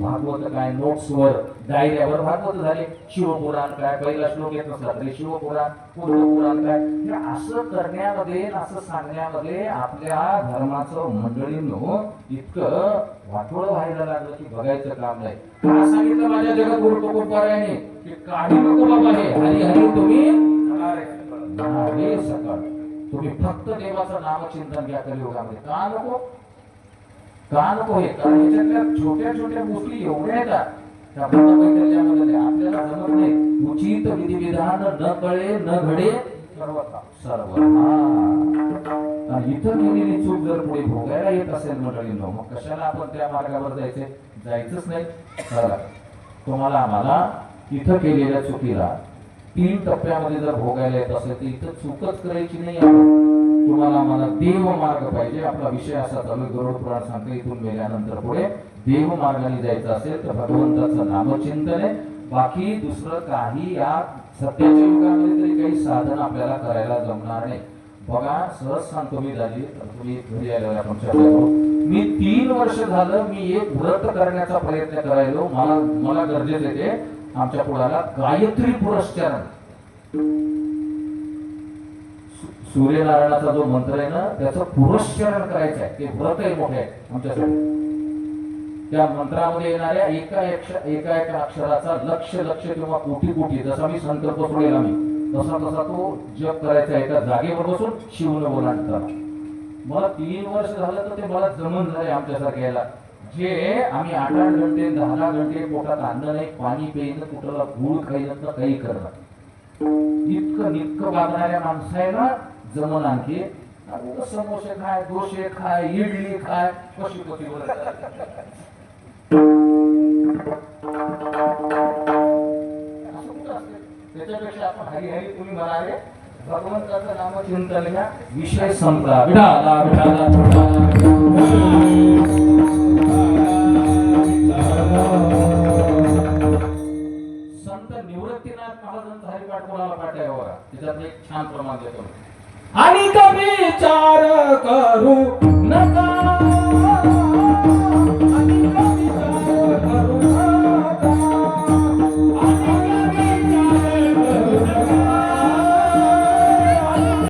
भागवत काय नोट्सवर डायऱ्यावर भागवत झाले, शिवपुराण काय, पहिला श्लोक येत नसला तरी शिवपुराण, पुराण काय, हे असं करण्यामध्ये असं सांगण्यामध्ये आपल्या धर्माचं मंडळींनो इतकं वाटोळ व्हायला लागलं की बघायचं काम नाही. का सांगितलं माझ्या जगद्गुरु तुकोबारायांनी की काही नको बाबा, हे हरी हरी तुम्ही हे सकाळ तुम्ही फक्त देवाचं नामचिंतन घ्या कलियुगामध्ये. का नको, का नको हे? कारण याच्यातल्या छोट्या छोट्या गोष्टी एवढ्या येतात त्या भक्तपैतल्यामध्ये आपल्याला जमत नाही. उचित विधिविधान न कळे न घडे सर्व इथं केलेली चूक जर पुढे भोगायला येत असेल मंडळींनो, मग कशाला आपण त्या मार्गावर जायचंच नाही. तुम्हाला आम्हाला इथं केलेल्या चुकीला 3 टप्प्यामध्ये जर भोगायला येत असेल तर इथं चूकच करायची नाही. तुम्हाला मला देव मार्ग पाहिजे. आपला विषय असा चालू आहे, गरुड पुराण सांगते इथून गेल्यानंतर पुढे देव मार्गाने जायचं असेल तर भगवंताचं नामचिंतन आहे. बाकी दुसरं काही या सत्याच्या युगामध्ये तरी काही साधन आपल्याला करायला जमणार नाही. बघा सहज सांगतो मी झाली तर तुम्ही घरी आल्यावर आपण चर्चा करू. मी 3 वर्ष झालं मी एक व्रत करण्याचा प्रयत्न करायलो. मला गरजेचं आहे ते आमच्या कुळाला गायत्री पुरस्चरण, सूर्यनारायणाचा जो मंत्र आहे ना त्याचं पुरस्चरण करायचं आहे. ते व्रत आहे मोठे आमच्यासाठी. त्या मंत्रामध्ये येणाऱ्या एका अक्षराचा लक्ष किंवा कोटी जसा मी संकल्प सोडेल आम्ही तसा तो जप करायचा एका जागेवर बसून शिवनं बोलांना. मला 3 वर्ष झालं तर ते मला जमन झाले आमच्यासारखे यायला. जे आम्ही 8-8 घंटे 10 घंटे पोटात अन्न नाही, पाणी पेईन, कुठला गुळ खाईन तर काही करणं, इतकं वागणाऱ्या माणसाला जमन. आणखी समोसे खाय, डोसे खाय, इडली खाय, कशी त्याच्यापेक्षा आपण हरी हरी तुम्ही म्हणाले भगवंताचं नामचिंतन घ्या, विषय संपला. विठाला विठाला संत निवृत्तीनाथ महाराजांचा हरिपाठ कोणाला पाठ आहे बघा, त्याच्यात एक छान प्रमाण देतो. आणि कमी विचार करू नका